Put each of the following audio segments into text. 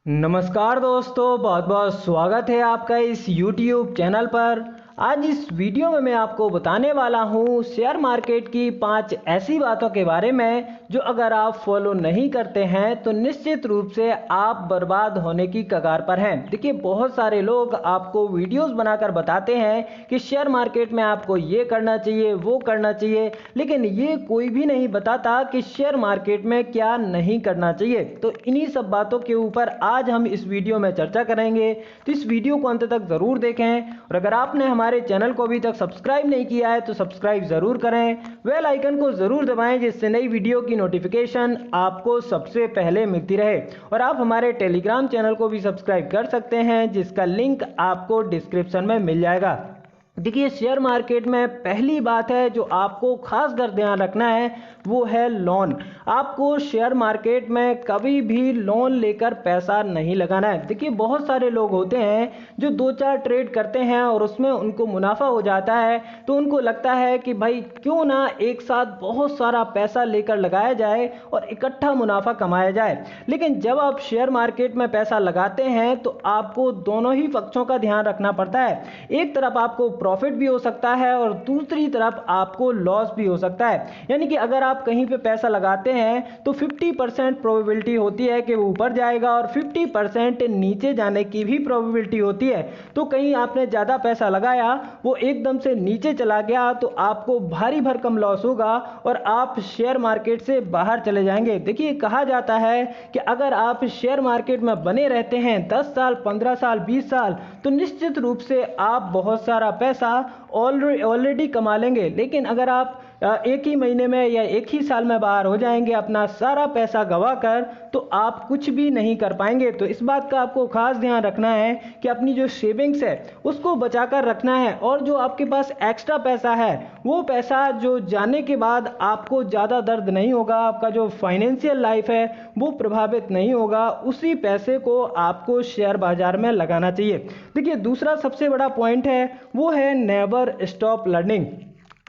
नमस्कार दोस्तों, बहुत बहुत स्वागत है आपका इस YouTube चैनल पर। आज इस वीडियो में मैं आपको बताने वाला हूँ शेयर मार्केट की 5 ऐसी बातों के बारे में जो अगर आप फॉलो नहीं करते हैं तो निश्चित रूप से आप बर्बाद होने की कगार पर हैं। देखिए, बहुत सारे लोग आपको वीडियोस बनाकर बताते हैं कि शेयर मार्केट में आपको ये करना चाहिए, वो करना चाहिए, लेकिन ये कोई भी नहीं बताता कि शेयर मार्केट में क्या नहीं करना चाहिए। तो इन्हीं सब बातों के ऊपर आज हम इस वीडियो में चर्चा करेंगे, तो इस वीडियो को अंत तक ज़रूर देखें। और अगर आपने हमारे चैनल को अभी तक सब्सक्राइब नहीं किया है तो सब्सक्राइब ज़रूर करें, बेल आइकन को ज़रूर दबाएं जिससे नई वीडियो की नोटिफिकेशन आपको सबसे पहले मिलती रहे। और आप हमारे टेलीग्राम चैनल को भी सब्सक्राइब कर सकते हैं जिसका लिंक आपको डिस्क्रिप्शन में मिल जाएगा। देखिए, शेयर मार्केट में पहली बात है जो आपको खास कर ध्यान रखना है वो है लोन। आपको शेयर मार्केट में कभी भी लोन लेकर पैसा नहीं लगाना है। देखिए, बहुत सारे लोग होते हैं जो 2-4 ट्रेड करते हैं और उसमें उनको मुनाफा हो जाता है, तो उनको लगता है कि भाई क्यों ना एक साथ बहुत सारा पैसा लेकर लगाया जाए और इकट्ठा मुनाफा कमाया जाए। लेकिन जब आप शेयर मार्केट में पैसा लगाते हैं तो आपको दोनों ही पक्षों का ध्यान रखना पड़ता है। एक तरफ आपको प्रॉफिट भी हो सकता है और दूसरी तरफ आपको लॉस भी हो सकता है। यानी कि अगर आप कहीं पे पैसा लगाते हैं तो 50% प्रोबेबिलिटी होती है कि वो ऊपर जाएगा और 50% नीचे जाने की भी प्रोबेबिलिटी होती है। तो कहीं आपने ज़्यादा पैसा लगाया, वो एकदम से नीचे चला गया तो आपको भारी भरकम लॉस होगा और आप शेयर मार्केट से बाहर चले जाएंगे। देखिए, कहा जाता है कि अगर आप शेयर मार्केट में बने रहते हैं 10 साल, 15 साल, 20 साल, तो निश्चित रूप से आप बहुत सारा पैसा ऑलरेडी कमा लेंगे। लेकिन अगर आप एक ही महीने में या एक ही साल में बाहर हो जाएंगे अपना सारा पैसा गवा कर, तो आप कुछ भी नहीं कर पाएंगे। तो इस बात का आपको खास ध्यान रखना है कि अपनी जो सेविंग्स है उसको बचाकर रखना है और जो आपके पास एक्स्ट्रा पैसा है वो पैसा जो जाने के बाद आपको ज़्यादा दर्द नहीं होगा, आपका जो फाइनेंशियल लाइफ है वो प्रभावित नहीं होगा, उसी पैसे को आपको शेयर बाजार में लगाना चाहिए। देखिए, दूसरा सबसे बड़ा पॉइंट है वो है नेवर स्टॉप लर्निंग।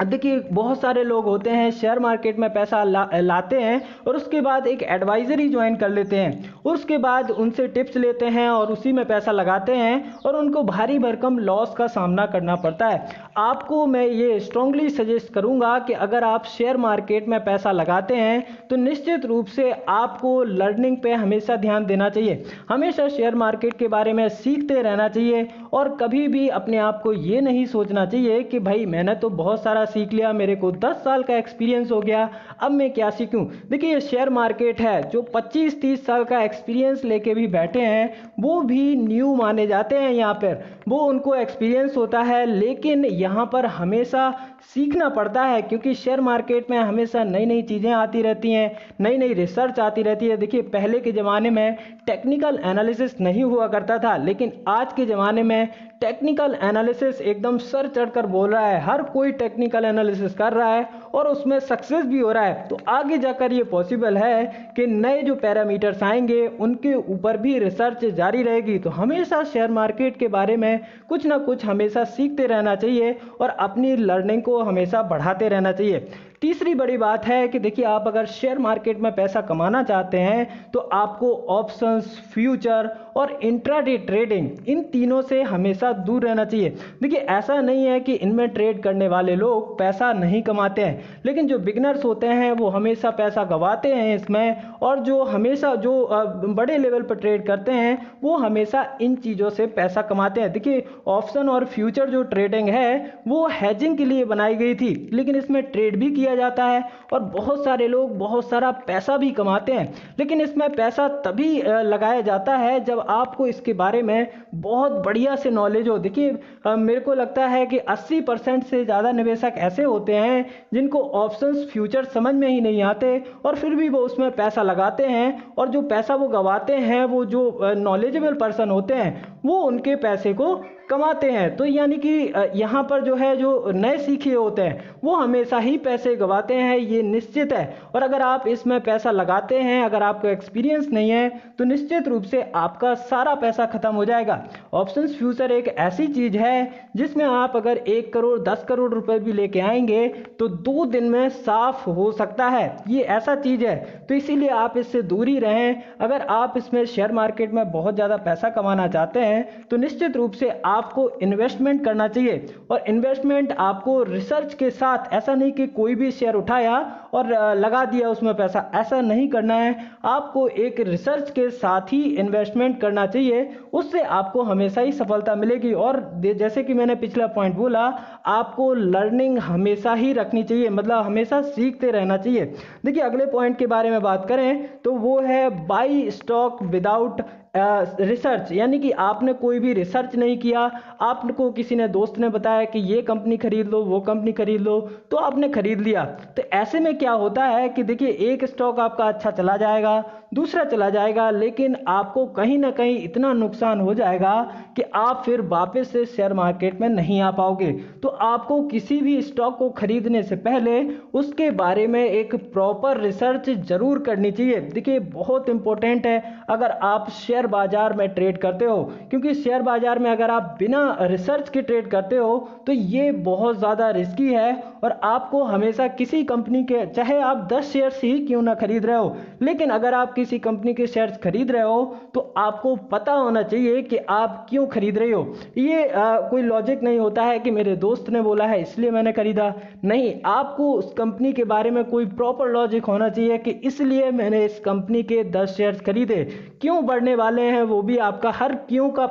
देखिए, बहुत सारे लोग होते हैं शेयर मार्केट में पैसा लाते हैं और उसके बाद एक एडवाइजरी ज्वाइन कर लेते हैं और उसके बाद उनसे टिप्स लेते हैं और उसी में पैसा लगाते हैं और उनको भारी भरकम लॉस का सामना करना पड़ता है। आपको मैं ये स्ट्रांगली सजेस्ट करूंगा कि अगर आप शेयर मार्केट में पैसा लगाते हैं तो निश्चित रूप से आपको लर्निंग पे हमेशा ध्यान देना चाहिए। हमेशा शेयर मार्केट के बारे में सीखते रहना चाहिए और कभी भी अपने आप को ये नहीं सोचना चाहिए कि भाई मैंने तो बहुत सारा सीख लिया, मेरे को 10 साल का एक्सपीरियंस हो गया, अब मैं क्या सीखूं। देखिए, ये शेयर मार्केट है, जो 25-30 साल का एक्सपीरियंस लेके भी बैठे हैं वो भी न्यू माने जाते हैं। यहाँ पर वो उनको एक्सपीरियंस होता है, लेकिन यहाँ पर हमेशा सीखना पड़ता है क्योंकि शेयर मार्केट में हमेशा नई नई चीज़ें आती रहती हैं, नई नई रिसर्च आती रहती है। देखिए, पहले के ज़माने में टेक्निकल एनालिसिस नहीं हुआ करता था, लेकिन आज के ज़माने में टेक्निकल एनालिसिस एकदम सर चढ़कर बोल रहा है। हर कोई टेक्निकल एनालिसिस कर रहा है और उसमें सक्सेस भी हो रहा है। तो आगे जाकर ये पॉसिबल है कि नए जो पैरामीटर्स आएंगे उनके ऊपर भी रिसर्च जारी रहेगी। तो हमेशा शेयर मार्केट के बारे में कुछ ना कुछ हमेशा सीखते रहना चाहिए और अपनी लर्निंग को हमेशा बढ़ाते रहना चाहिए। तीसरी बड़ी बात है कि देखिए, आप अगर शेयर मार्केट में पैसा कमाना चाहते हैं तो आपको ऑप्शंस, फ्यूचर और इंट्राडे ट्रेडिंग, इन तीनों से हमेशा दूर रहना चाहिए। देखिए, ऐसा नहीं है कि इनमें ट्रेड करने वाले लोग पैसा नहीं कमाते हैं, लेकिन जो बिगनर्स होते हैं वो हमेशा पैसा गंवाते हैं इसमें, और जो हमेशा जो बड़े लेवल पर ट्रेड करते हैं वो हमेशा इन चीज़ों से पैसा कमाते हैं। देखिए, ऑप्शन और फ्यूचर जो ट्रेडिंग है वो हेजिंग के लिए बनाई गई थी, लेकिन इसमें ट्रेड भी किया जाता है और बहुत सारे लोग बहुत सारा पैसा भी कमाते हैं। लेकिन इसमें पैसा तभी लगाया जाता है जब आपको इसके बारे में बहुत बढ़िया से नॉलेज हो। देखिए, मेरे को लगता है कि 80% से ज़्यादा निवेशक ऐसे होते हैं जिनको ऑप्शंस, फ्यूचर समझ में ही नहीं आते और फिर भी वो उसमें पैसा लगाते हैं, और जो पैसा वो गंवाते हैं वो जो नॉलेजेबल पर्सन होते हैं वो उनके पैसे को कमाते हैं। तो यानी कि यहाँ पर जो है जो नए सीखे होते हैं वो हमेशा ही पैसे गंवाते हैं, ये निश्चित है। और अगर आप इसमें पैसा लगाते हैं, अगर आपको एक्सपीरियंस नहीं है, तो निश्चित रूप से आपका सारा पैसा खत्म हो जाएगा। ऑप्शंस फ्यूचर एक ऐसी चीज है जिसमें आप अगर 1 करोड़ 10 करोड़ रुपए भी लेके आएंगे तो 2 दिन में साफ हो सकता है, ये ऐसा चीज है। तो इसीलिए आप इससे दूर ही रहें। अगर आप इसमें शेयर मार्केट में बहुत ज़्यादा पैसा कमाना चाहते हैं तो निश्चित रूप से आपको इन्वेस्टमेंट करना चाहिए। और इन्वेस्टमेंट आपको रिसर्च के साथ, ऐसा नहीं कि कोई भी शेयर उठाया और लगा दिया उसमें पैसा, ऐसा नहीं करना है। आपको एक रिसर्च के साथ ही इन्वेस्टमेंट करना चाहिए, उससे आपको हमेशा ही सफलता मिलेगी। और जैसे कि मैंने पिछला पॉइंट बोला, आपको लर्निंग हमेशा ही रखनी चाहिए, मतलब हमेशा सीखते रहना चाहिए। देखिए अगले पॉइंट के बारे में बात करें तो वो है बाई स्टॉक विदाउट रिसर्च। यानी कि आपने कोई भी रिसर्च नहीं किया, आपको किसी ने दोस्त ने बताया कि ये कंपनी खरीद लो, वो कंपनी खरीद लो, तो आपने खरीद लिया। तो ऐसे में क्या होता है कि देखिए एक स्टॉक आपका अच्छा चला जाएगा, दूसरा चला जाएगा, लेकिन आपको कहीं ना कहीं इतना नुकसान हो जाएगा कि आप फिर वापस से शेयर मार्केट में नहीं आ पाओगे। तो आपको किसी भी स्टॉक को खरीदने से पहले उसके बारे में एक प्रॉपर रिसर्च जरूर करनी चाहिए। देखिए बहुत इंपॉर्टेंट है अगर आप शेयर बाजार में ट्रेड करते हो, क्योंकि शेयर बाजार में अगर आप बिना रिसर्च के ट्रेड करते हो तो ये बहुत ज़्यादा रिस्की है। और आपको हमेशा किसी कंपनी के, चाहे आप 10 शेयर्स ही क्यों ना खरीद रहे हो, लेकिन अगर आप किसी कंपनी के शेयर्स खरीद रहे हो तो आपको पता होना चाहिए कि आप क्यों खरीद रहे हो। ये कोई लॉजिक नहीं होता है कि मेरे दोस्त ने बोला है इसलिए मैंने खरीदा, नहीं, आपको उस कंपनी के बारे में कोई प्रॉपर लॉजिक होना चाहिए कि इसलिए मैंने इस कंपनी के 10 शेयर्स खरीदे, क्यों बढ़ने वाले हैं वो भी आपका, हर क्यों का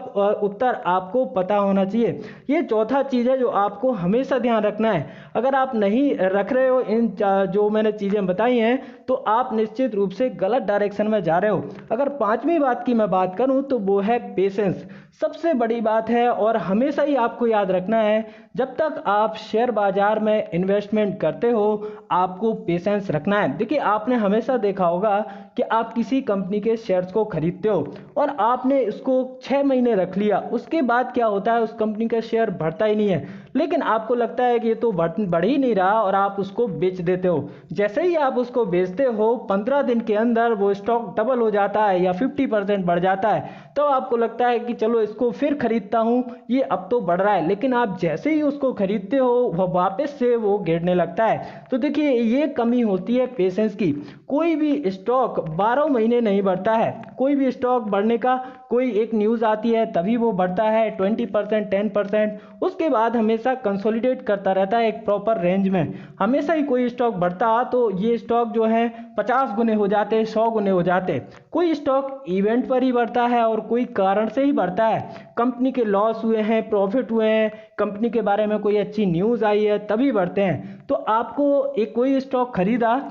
उत्तर आपको पता होना चाहिए। ये चौथा चीज़ है जो आपको हमेशा ध्यान रखना है। अगर आप नहीं रख रहे हो इन जो मैंने चीज़ें बताई हैं तो आप निश्चित रूप से गलत डायरेक्शन में जा रहे हो। अगर पांचवी बात की मैं बात करूं तो वो है पेशेंस। सबसे बड़ी बात है और हमेशा ही आपको याद रखना है, जब तक आप शेयर बाजार में इन्वेस्टमेंट करते हो आपको पेशेंस रखना है। देखिए आपने हमेशा देखा होगा कि आप किसी कंपनी के शेयर्स को खरीदते हो और आपने इसको 6 महीने रख लिया, उसके बाद क्या होता है उस कंपनी का शेयर बढ़ता ही नहीं है, लेकिन आपको लगता है कि ये तो बढ़ ही नहीं रहा और आप उसको बेच देते हो। जैसे ही आप उसको बेचते हो 15 दिन के अंदर वो स्टॉक डबल हो जाता है या 50% बढ़ जाता है, तो आपको लगता है कि चलो इसको फिर खरीदता हूं, ये अब तो बढ़ रहा है, लेकिन आप जैसे ही उसको खरीदते हो वह वापस से वो गिरने लगता है। तो देखिए ये कमी होती है पेशेंस की। कोई भी स्टॉक 12 महीने नहीं बढ़ता है, कोई भी स्टॉक बढ़ने का कोई एक न्यूज़ आती है तभी वो बढ़ता है 20% 10%, उसके बाद हमेशा कंसोलिडेट करता रहता है एक प्रॉपर रेंज में। हमेशा ही कोई स्टॉक बढ़ता तो ये स्टॉक जो है 50 गुने हो जाते, 100 गुने हो जाते। कोई स्टॉक इवेंट पर ही बढ़ता है और कोई कारण से ही बढ़ता है, कंपनी के लॉस हुए हैं, प्रॉफिट हुए हैं, कंपनी के बारे में कोई अच्छी न्यूज़ आई है तभी बढ़ते हैं। तो आपको एक कोई स्टॉक खरीदा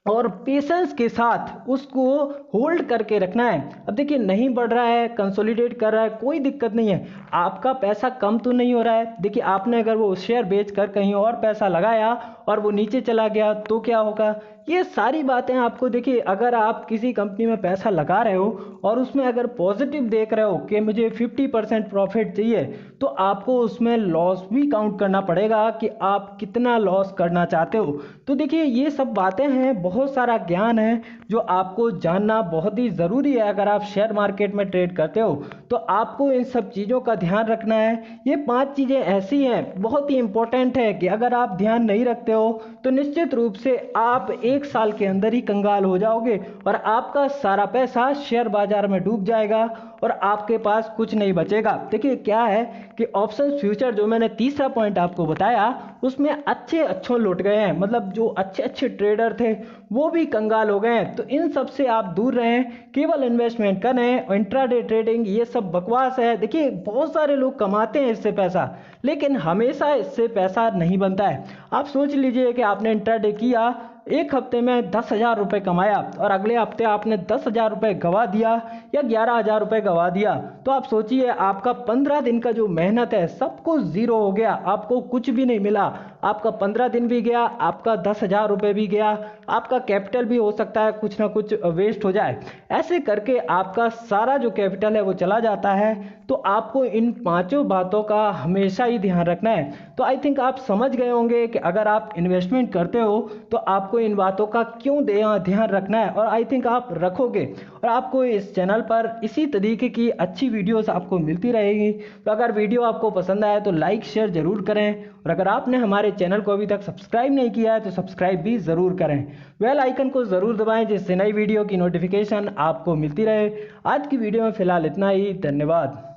और पेशेंस के साथ उसको होल्ड करके रखना है। अब देखिए नहीं बढ़ रहा है, कंसोलिडेट कर रहा है, कोई दिक्कत नहीं है, आपका पैसा कम तो नहीं हो रहा है। देखिए आपने अगर वो शेयर बेचकर कहीं और पैसा लगाया और वो नीचे चला गया तो क्या होगा, ये सारी बातें आपको, देखिए अगर आप किसी कंपनी में पैसा लगा रहे हो और उसमें अगर पॉजिटिव देख रहे हो कि मुझे 50% प्रॉफिट चाहिए, तो आपको उसमें लॉस भी काउंट करना पड़ेगा कि आप कितना लॉस करना चाहते हो। तो देखिए ये सब बातें हैं, बहुत सारा ज्ञान है जो आपको जानना बहुत ही ज़रूरी है। अगर आप शेयर मार्केट में ट्रेड करते हो तो आपको इन सब चीज़ों का ध्यान रखना है। ये 5 चीज़ें ऐसी हैं, बहुत ही इंपॉर्टेंट है कि अगर आप ध्यान नहीं रखते हो तो निश्चित रूप से आप 1 साल के अंदर ही कंगाल हो जाओगे और आपका सारा पैसा शेयर बाजार में डूब जाएगा और आपके पास कुछ नहीं बचेगा। देखिए क्या है कि ऑप्शन फ्यूचर जो मैंने तीसरा पॉइंट आपको बताया उसमें अच्छे लुट गए हैं, मतलब जो अच्छे ट्रेडर थे वो भी कंगाल हो गए हैं। तो इन सब से आप दूर रहें, केवल इन्वेस्टमेंट करें। इंट्राडे ट्रेडिंग ये सब बकवास है। देखिए बहुत सारे लोग कमाते हैं इससे पैसा, लेकिन हमेशा इससे पैसा नहीं बनता है। आप सोच लीजिए कि आपने इंट्राडे किया, एक हफ्ते में 10,000 रुपये कमाया और अगले हफ्ते आपने 10,000 रुपये गवा दिया या 11,000 रुपये गवा दिया, तो आप सोचिए आपका 15 दिन का जो मेहनत है सब कुछ जीरो हो गया, आपको कुछ भी नहीं मिला। आपका 15 दिन भी गया, आपका 10,000 रुपये भी गया, आपका कैपिटल भी हो सकता है कुछ ना कुछ वेस्ट हो जाए। ऐसे करके आपका सारा जो कैपिटल है वो चला जाता है। तो आपको इन पांचों बातों का हमेशा ही ध्यान रखना है। तो आई थिंक आप समझ गए होंगे कि अगर आप इन्वेस्टमेंट करते हो तो आपको इन बातों का क्यों ध्यान रखना है, और आई थिंक आप रखोगे। और आपको इस चैनल पर इसी तरीके की अच्छी वीडियोस आपको मिलती रहेगी। तो अगर वीडियो आपको पसंद आए तो लाइक शेयर ज़रूर करें, और अगर आपने हमारे चैनल को अभी तक सब्सक्राइब नहीं किया है तो सब्सक्राइब भी ज़रूर करें। बेल आइकन को ज़रूर दबाएं जिससे नई वीडियो की नोटिफिकेशन आपको मिलती रहे। आज की वीडियो में फ़िलहाल इतना ही। धन्यवाद।